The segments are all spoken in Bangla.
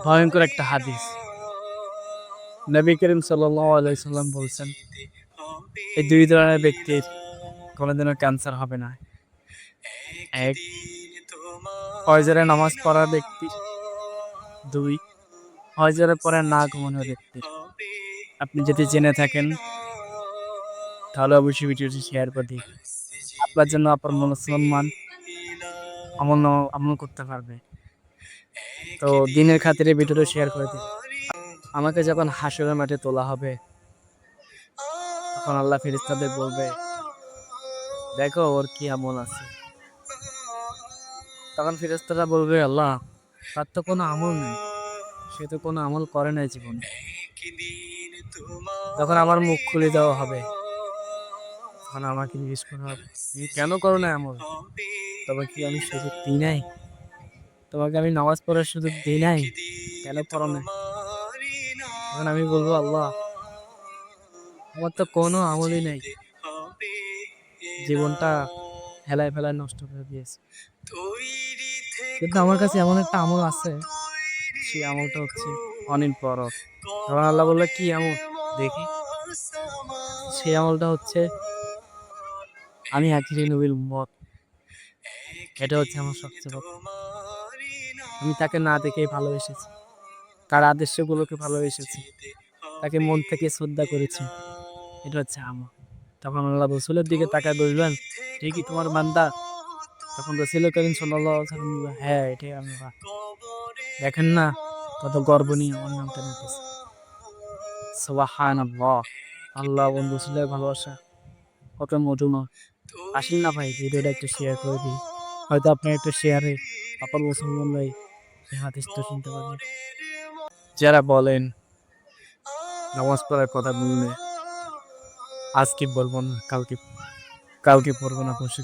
ভয়ঙ্কর একটা হাদিস। নবী করিম সাল্লাল্লাহু আলাইহি সাল্লাম বলছেন, এই দুই ধরনের ব্যক্তির কোনোদিনও ক্যান্সার হবে না। এক, ফজরের নামাজ পড়া ব্যক্তি। দুই, ফজরের পরে না ঘুমানো ব্যক্তির। আপনি যদি জেনে থাকেন তাহলে অবশ্যই ভিডিওটি শেয়ার করে দিন। আপনার জন্য আপনার মুসলমান আমল করতে পারবে। তো দিনের খাতিরে ভিডিওটা শেয়ার করে দিন। আমাকে যখন হাসরের মাঠে তোলা হবে, তখন আল্লাহ ফেরেশতাদের বলবে, দেখো ওর কি আমল আছে। তখন ফেরেশতারা বলবে, আল্লাহ তার তো কোনো আমল নেই, সে তো কোনো আমল করে নাই জীবনে। তখন আমার মুখ খুলে দেওয়া হবে, তখন আমাকে জিজ্ঞেস করা হবে, তুমি কেন করো না আমল? তবে কি আমি সুযোগ দিই নাই? তোমাকে আমি নামাজ পড়ার সুযোগ দিই নাই? কেন পড়ো না? তখন আমি বলবো, আল্লাহ আমার তো কোনো আমলই নেই, জীবনটা হেলায় ফেলায় নষ্ট করে দিয়েছে। কিন্তু আমার কাছে এমন একটা আমল আছে, সেই আমলটা হচ্ছে অনেক বড়। তখন আল্লাহ বললো, কি আমল দেখি? সেই আমলটা হচ্ছে আমি আখিরি নবীর উম্মত। এটা হচ্ছে আমার সবচেয়ে বড়। আমি তাকে না দেখেই ভালোবেসেছি, তার আদর্শগুলোকে ভালোবেসেছি, তাকে মন থেকে শ্রদ্ধা করেছি। এটা হচ্ছে আমল। তখন আল্লাহ রাসূলের দিকে তাকায় বলবেন, ঠিকই তোমার বান্দা। তখন রাসূল করিম সাল্লাল্লাহু আলাইহি ওয়াসাল্লাম বলবেন, হ্যাঁ এটাই আমি। দেখেন না কত গর্ব নিয়ে আমার নামটা নিতেছে। সুবহানাল্লাহ। আল্লাহ এবং রাসূলের ভালোবাসা কত মধুময়। আসেন না ভাই, ভিডিওটা একটু শেয়ার করে দিই। হয়তো আপনার একটা শেয়ারে আপনার মুসলমান ভাই এই হাদিসটা শুনতে পারবে। যারা বলেন নামাজ পড়ার কথা বললে আজকে বলবো না, কালকে পড়বো না, বসে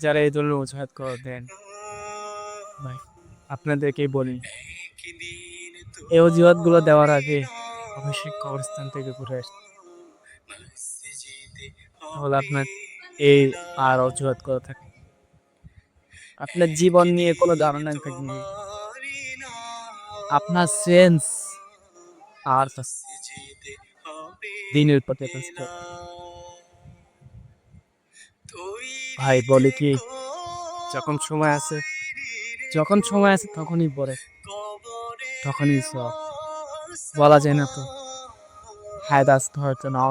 যারা এই ধরনের অজুহাত করে দেন, ভাই আপনাদেরকেই বলি, এই অজুহাত গুলো দেওয়ার আগে অবশ্যই কবরস্থান থেকে ঘুরে আসতে, তাহলে আপনার এই আর অজুহাত করা থাকে। আপনার জীবন নিয়ে কোনো ধারণা থাকবে, আপনার সেন্স আর দিনের পথে ভাই বলে কি, যখন সময় আছে তখনই পড়ে, তখনই সব বলা যায় না তো। হ্যাঁ আজকে হয়তো নাও।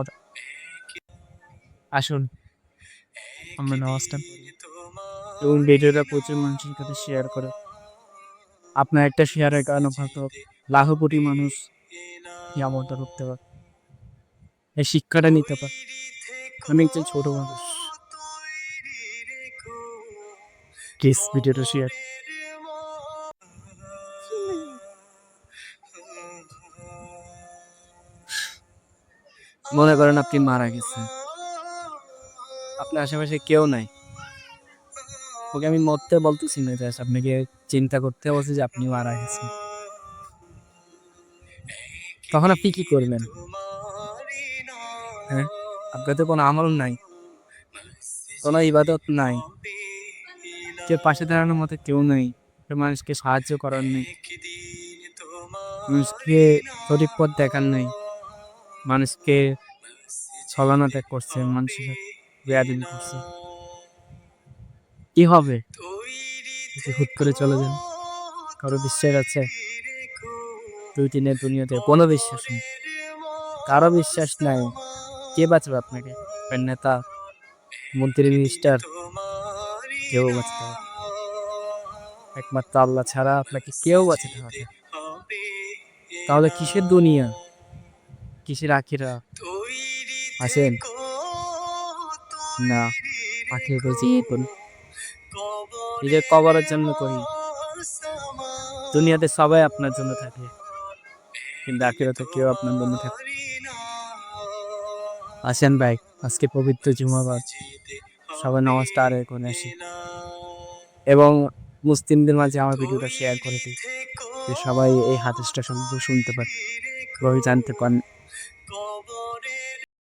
আসুন আমরা নামাজটা পড়ি এবং ভিডিওটা প্রচুর মানুষের কাছে শেয়ার করে। আপনার একটা শেয়ারের কারণে হয়তো লাখো কোটি মানুষ এই আমলটা করতে পারে, এই শিক্ষাটা নিতে পারে। আমি একজন ছোট মানুষ, প্লিজ ভিডিওটা শেয়ার। মনে করেন আপনি মারা গেছেন, আপনার আশেপাশে কেউ নাই, ওকে আমি মরতে বলতেছি না, জাস্ট আপনাকে চিন্তা করতে বলছি যে আপনি মারা গেছেন। তখন আপনি কি করবেন? হ্যাঁ, আপনার তো কোনো আমল নাই, কোনো ইবাদত নাই, কেউ পাশে দাঁড়ানোর মতো কেউ নেই, মানুষকে সাহায্য করার নেই, মানুষকে সঠিক পথ দেখার নেই, মানুষকে ছলনা ত্যাগ করছে, মানুষের বেয়াদবি করছে। কি হবে যদি হুট করে চলে যান? কারো বিশ্বাস আছে? 2-3 দিনের দুনিয়াতে কোনো বিশ্বাস নেই, কারো বিশ্বাস নাই। কে বাঁচবে আপনাকে? আপনার নেতা, মন্ত্রী, মিনিস্টার, কেউ বাঁচতে হবে, একমাত্র আল্লাহ ছাড়া আপনাকে কেউ বাঁচাতে হবে। তাহলে কিসের দুনিয়া, কিসের আখিরা? আসেন না, আখির জীবন নিজের কবরের জন্য করি। দুনিয়াতে সবাই আপনার জন্য থাকে, কিন্তু আখিরাতে কেউ আপনার জন্য থাকে। আসেন ভাই, আজকে পবিত্র জুমাবার, সবাই নামাজটা আদায় করে আসি এবং মুসলিমদের মাঝে আমার ভিডিওটা শেয়ার করে দিই, যে সবাই এই হাদিসটা শুনতে পারে, জানতে পারেন।